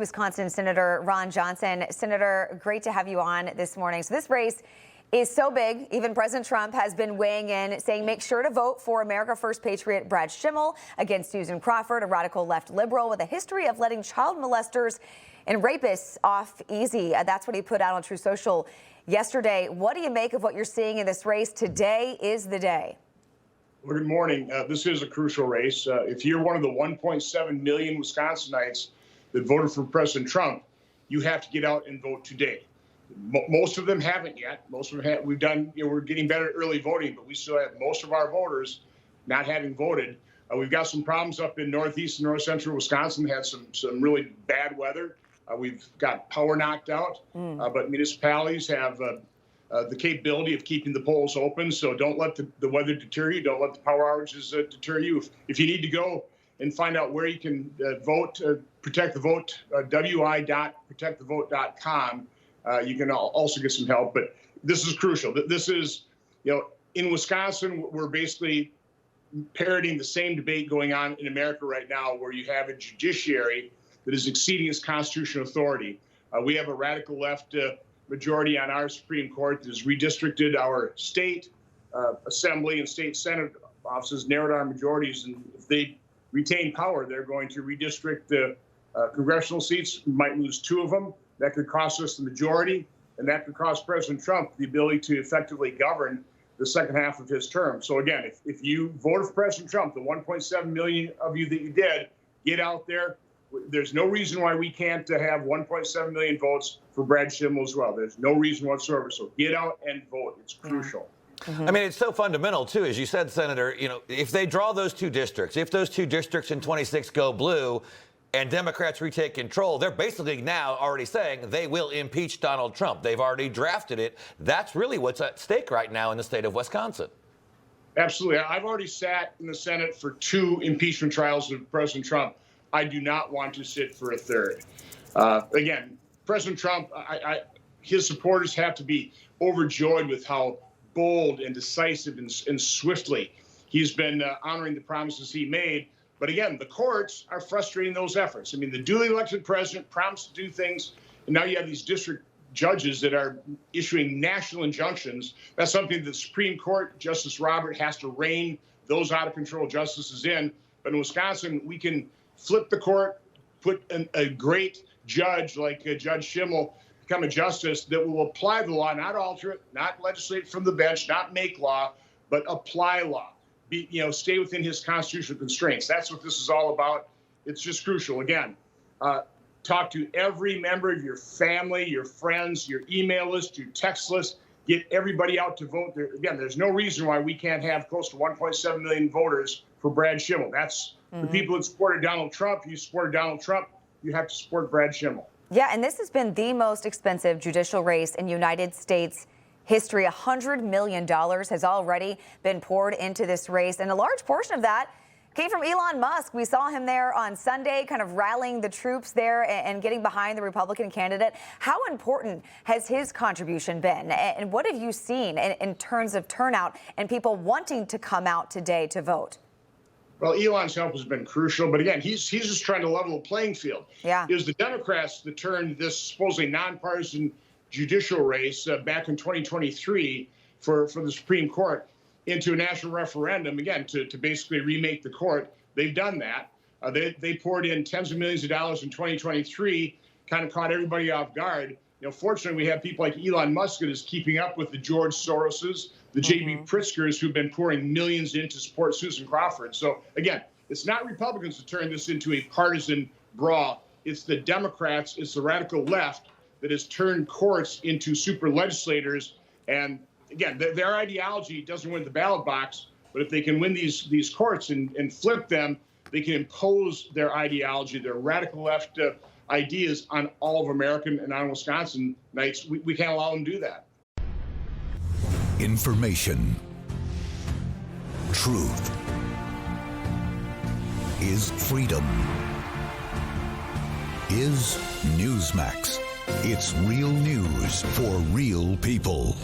Wisconsin Senator Ron Johnson. Senator, great to have you on this morning. So this race is so big, even President Trump has been weighing in, saying make sure to vote for America First patriot Brad Schimmel against Susan Crawford, a radical left liberal with a history of letting child molesters and rapists off easy. That's what he put out on True Social yesterday. What do you make of what you're seeing in this race? Today is the day. Well, good morning. This is a crucial race. If you're one of the 1.7 million Wisconsinites that voted for President Trump, you have to get out and vote today. Most of them haven't yet. Most of them have. We've done. We're getting better at early voting, but we still have most of our voters not having voted. We've got some problems up in northeast and north central Wisconsin. Had some really bad weather. We've got power knocked out, but municipalities have the capability of keeping the polls open. So don't let the weather deter you. Don't let the power outages deter you. If you need to go and find out where you can vote, protect the vote, wi.protectthevote.com. You can also get some help, but this is crucial. This is, in Wisconsin, we're basically parroting the same debate going on in America right now, where you have a judiciary that is exceeding its constitutional authority. We have a radical left majority on our Supreme Court that has redistricted our state assembly and state senate offices, narrowed our majorities, and if they retain power, they're going to redistrict the congressional seats. We might lose 2 of them. That could cost us the majority, and that could cost President Trump the ability to effectively govern the second half of his term. So again, if you voted for President Trump, the 1.7 million of you that you did, get out there. There's no reason why we can't have 1.7 million votes for Brad Schimmel as well. There's no reason whatsoever. So get out and vote. It's crucial. I mean, it's so fundamental, too. As you said, Senator, if they draw those 2 districts, if those 2 districts in 26 go blue and Democrats retake control, they're basically now already saying they will impeach Donald Trump. They've already drafted it. That's really what's at stake right now in the state of Wisconsin. Absolutely. I've already sat in the Senate for 2 impeachment trials of President Trump. I do not want to sit for a third. Again, President Trump, his supporters have to be overjoyed with how bold and decisive and swiftly he's been honoring the promises he made. But again, the courts are frustrating those efforts. I mean, the duly elected president promised to do things, and now you have these district judges that are issuing national injunctions. That's something the Supreme Court, Justice Robert, has to rein those out-of-control justices in. But in Wisconsin, we can flip the court, put a great judge like Judge Schimmel become a justice that will apply the law, not alter it, not legislate from the bench, not make law, but apply law. Stay within his constitutional constraints. That's what this is all about. It's just crucial. Again, talk to every member of your family, your friends, your email list, your text list. Get everybody out to vote. Again, there's no reason why we can't have close to 1.7 million voters for Brad Schimmel. That's the people that supported Donald Trump. You supported Donald Trump, you have to support Brad Schimmel. Yeah, and this has been the most expensive judicial race in United States history. $100 million has already been poured into this race, and a large portion of that came from Elon Musk. We saw him there on Sunday kind of rallying the troops there and getting behind the Republican candidate. How important has his contribution been, and what have you seen in terms of turnout and people wanting to come out today to vote? Well, Elon's help has been crucial, but again, he's just trying to level the playing field. Yeah. It was the Democrats that turned this supposedly nonpartisan judicial race back in 2023 for the Supreme Court into a national referendum, again, to basically remake the court. They've done that. They poured in tens of millions of dollars in 2023, kind of caught everybody off guard. Fortunately, we have people like Elon Musk that is keeping up with the George Soroses, the J.B. Pritzkers, who've been pouring millions in to support Susan Crawford. So, again, it's not Republicans to turn this into a partisan brawl. It's the Democrats, it's the radical left that has turned courts into super legislators. And again, their ideology doesn't win the ballot box, but if they can win these courts and flip them, they can impose their ideology, their radical left ideas on all of American and on Wisconsinites. We can't allow them to do that. Information. Truth. Is freedom. Is Newsmax. It's real news for real people.